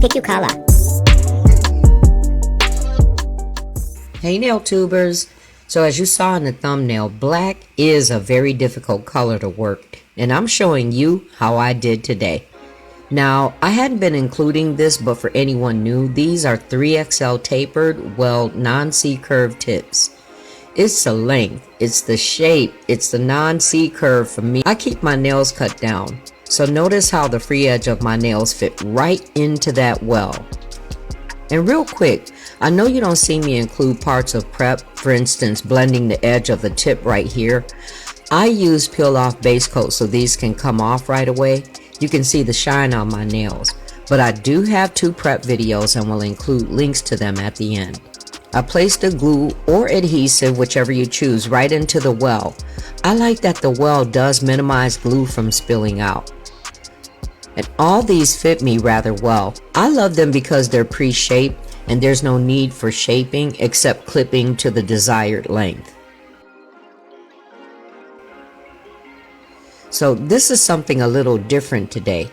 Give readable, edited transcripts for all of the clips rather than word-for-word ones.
Pick your color. Hey nail tubers. So as you saw in the thumbnail, black is a very difficult color to work, and I'm showing you how I did today. Now, I hadn't been including this, but for anyone new, these are 3XL tapered, well, non-C-curve tips. It's the length, it's the shape, it's the non-C-curve for me. I keep my nails cut down, so notice how the free edge of my nails fit right into that well. And real quick, I know you don't see me include parts of prep, for instance, blending the edge of the tip right here. I use peel off base coat so these can come off right away. You can see the shine on my nails, but I do have 2 prep videos and will include links to them at the end. I placed the glue or adhesive, whichever you choose, right into the well. I like that the well does minimize glue from spilling out. And all these fit me rather well. I love them because they're pre-shaped and there's no need for shaping except clipping to the desired length. So this is something a little different today.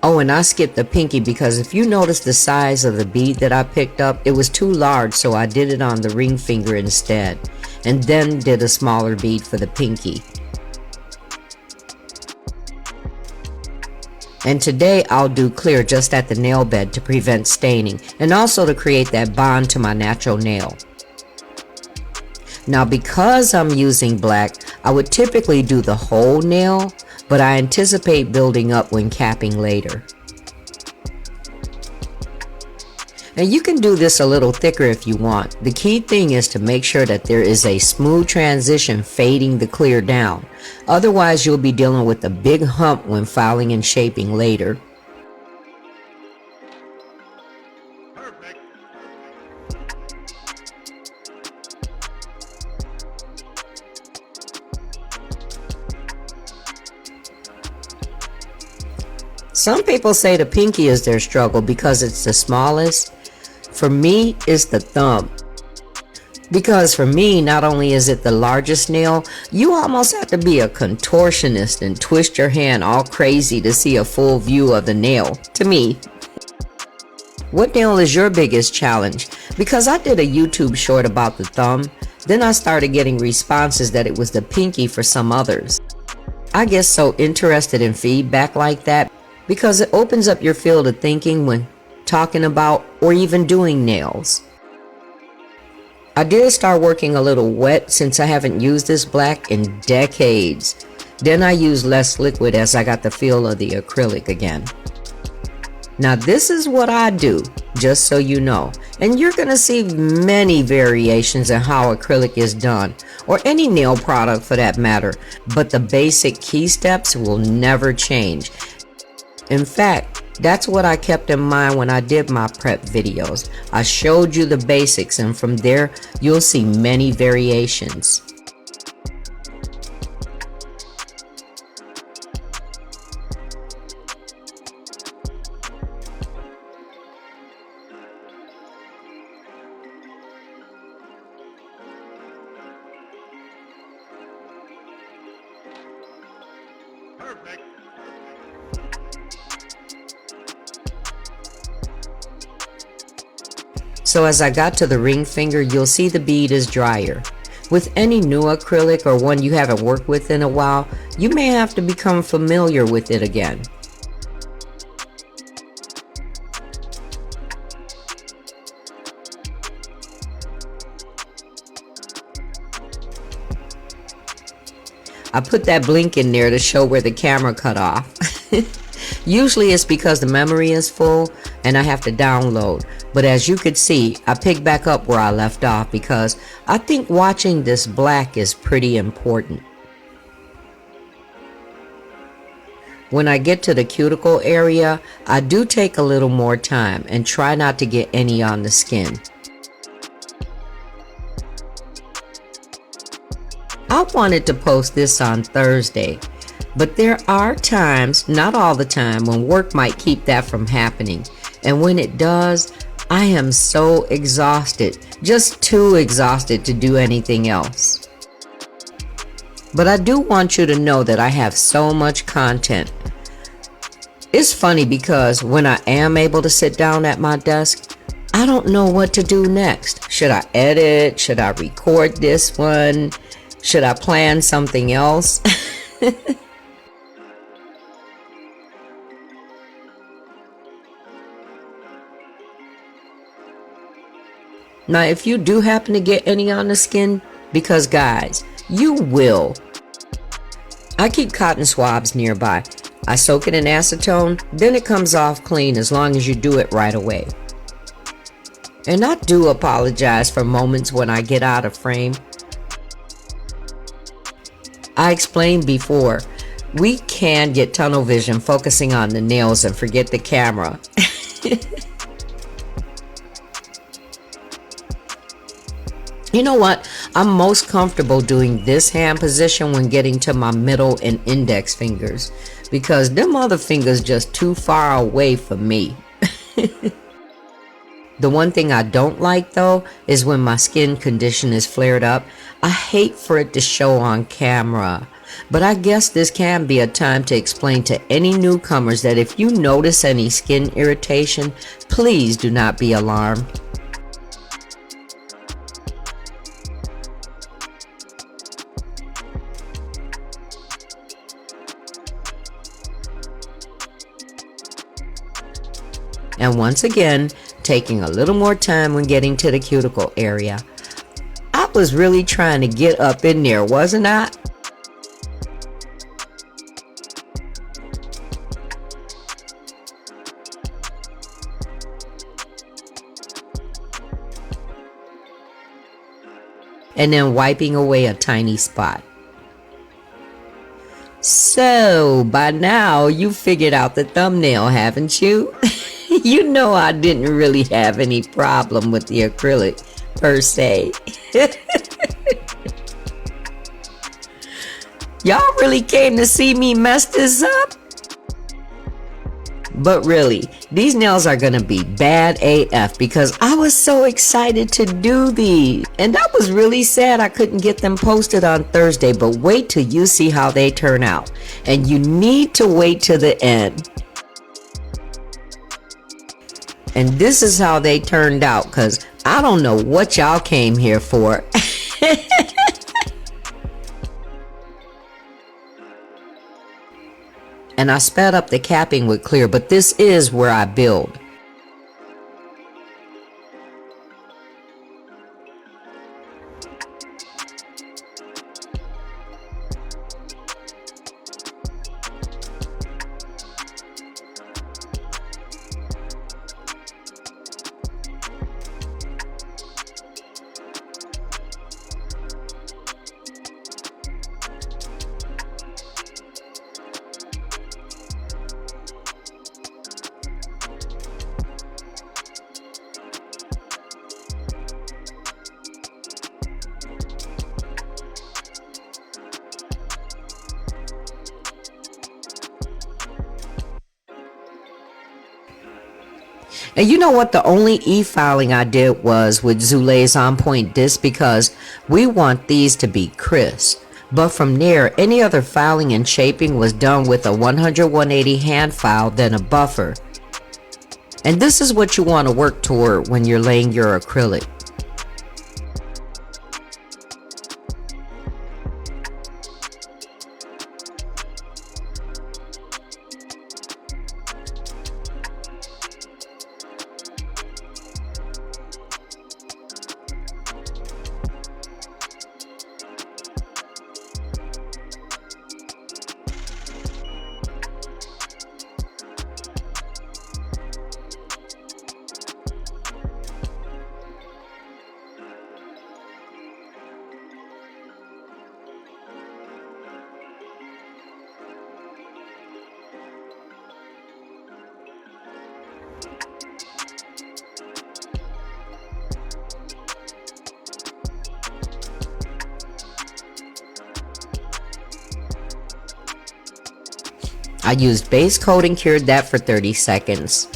Oh, and I skipped the pinky because if you notice the size of the bead that I picked up, it was too large, so I did it on the ring finger instead, and then did a smaller bead for the pinky. And today I'll do clear just at the nail bed to prevent staining and also to create that bond to my natural nail. Now because I'm using black, I would typically do the whole nail, but I anticipate building up when capping later. And you can do this a little thicker if you want. The key thing is to make sure that there is a smooth transition fading the clear down. Otherwise you'll be dealing with a big hump when filing and shaping later. Some people say the pinky is their struggle because it's the smallest. For me, it's the thumb. Because for me, not only is it the largest nail, you almost have to be a contortionist and twist your hand all crazy to see a full view of the nail, to me. What nail is your biggest challenge? Because I did a YouTube short about the thumb, then I started getting responses that it was the pinky for some others. I get so interested in feedback like that because it opens up your field of thinking when talking about or even doing nails. I did start working a little wet since I haven't used this black in decades. Then I used less liquid as I got the feel of the acrylic again. Now this is what I do, just so you know, and you're gonna see many variations in how acrylic is done, or any nail product for that matter, but the basic key steps will never change. In fact, that's what I kept in mind when I did my prep videos. I showed you the basics, and from there you'll see many variations. Perfect. So as I got to the ring finger, you'll see the bead is drier. With any new acrylic or one you haven't worked with in a while, you may have to become familiar with it again. I put that blink in there to show where the camera cut off. Usually it's because the memory is full and I have to download, but as you could see, I picked back up where I left off because I think watching this black is pretty important. When I get to the cuticle area, I do take a little more time and try not to get any on the skin. I wanted to post this on Thursday, but there are times, not all the time, when work might keep that from happening. And when it does, I am so exhausted, just too exhausted to do anything else. But I do want you to know that I have so much content. It's funny because when I am able to sit down at my desk, I don't know what to do next. Should I edit? Should I record this one? Should I plan something else? Now, if you do happen to get any on the skin, because guys, you will. I keep cotton swabs nearby. I soak it in acetone, then it comes off clean as long as you do it right away. And I do apologize for moments when I get out of frame. I explained before, we can get tunnel vision focusing on the nails and forget the camera. You know what? I'm most comfortable doing this hand position when getting to my middle and index fingers, because them other fingers just too far away for me. The one thing I don't like though is when my skin condition is flared up. I hate for it to show on camera. But I guess this can be a time to explain to any newcomers that if you notice any skin irritation, please do not be alarmed. And once again, taking a little more time when getting to the cuticle area. I was really trying to get up in there, wasn't I? And then wiping away a tiny spot. So, by now, you figured out the thumbnail, haven't you? You know I didn't really have any problem with the acrylic, per se. Y'all really came to see me mess this up? But really, these nails are gonna be bad AF because I was so excited to do these. And I was really sad I couldn't get them posted on Thursday, but wait till you see how they turn out. And you need to wait to the end. And this is how they turned out, because I don't know what y'all came here for. And I sped up the capping with clear, but this is where I build. And you know what? The only e-filing I did was with Zule's On Point disc because we want these to be crisp. But from there, any other filing and shaping was done with a 100-180 hand file, then a buffer. And this is what you want to work toward when you're laying your acrylic. I used base coat and cured that for 30 seconds.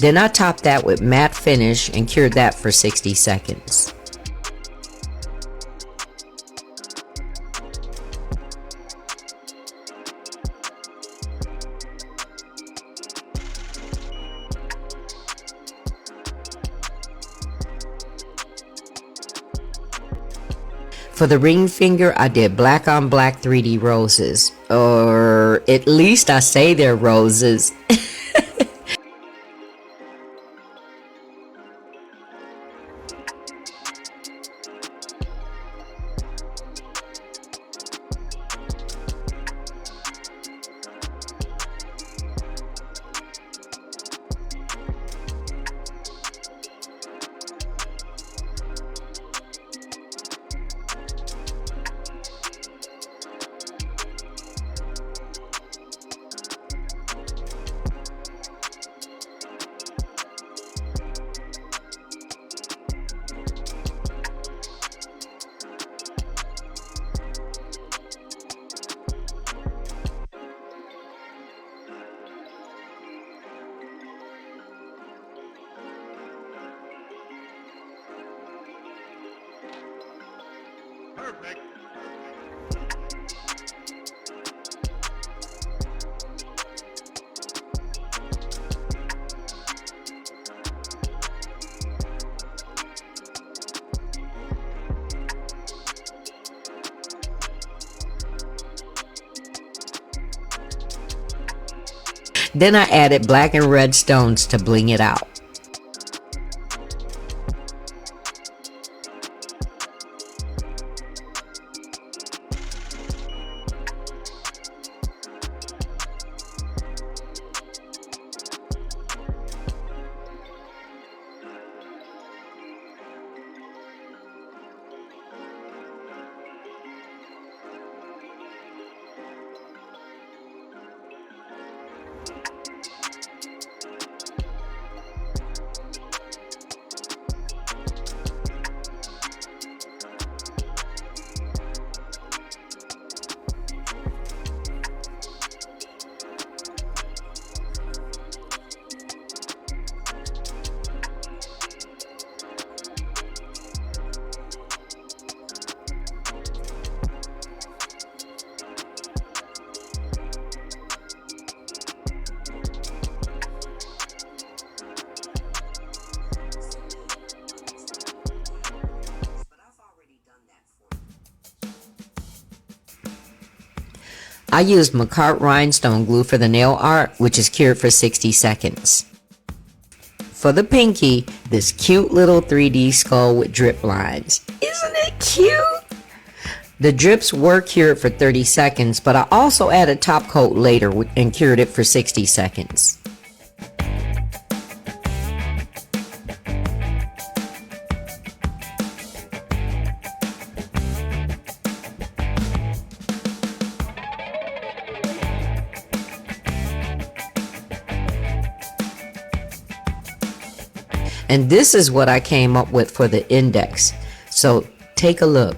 Then I topped that with matte finish and cured that for 60 seconds. For the ring finger, I did black on black 3D roses, or at least I say they're roses. Perfect. Then I added black and red stones to bling it out. I used Macart rhinestone glue for the nail art, which is cured for 60 seconds. For the pinky, this cute little 3D skull with drip lines. Isn't it cute? The drips were cured for 30 seconds, but I also added top coat later and cured it for 60 seconds. And this is what I came up with for the index. So take a look.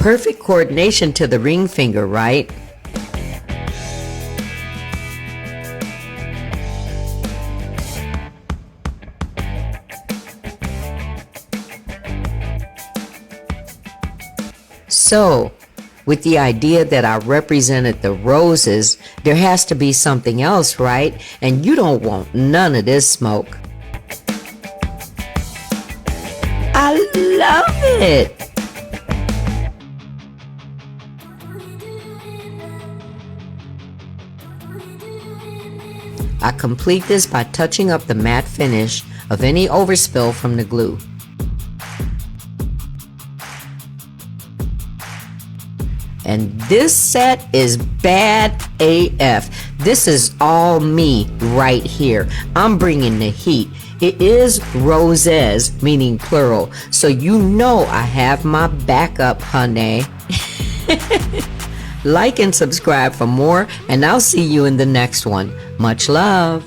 Perfect coordination to the ring finger, right? So, with the idea that I represented the roses, there has to be something else, right? And you don't want none of this smoke. I love it! I complete this by touching up the matte finish of any overspill from the glue. And this set is bad AF. This is all me right here. I'm bringing the heat. It is roses, meaning plural, so you know I have my backup, honey. Like and subscribe for more, and I'll see you in the next one. Much love.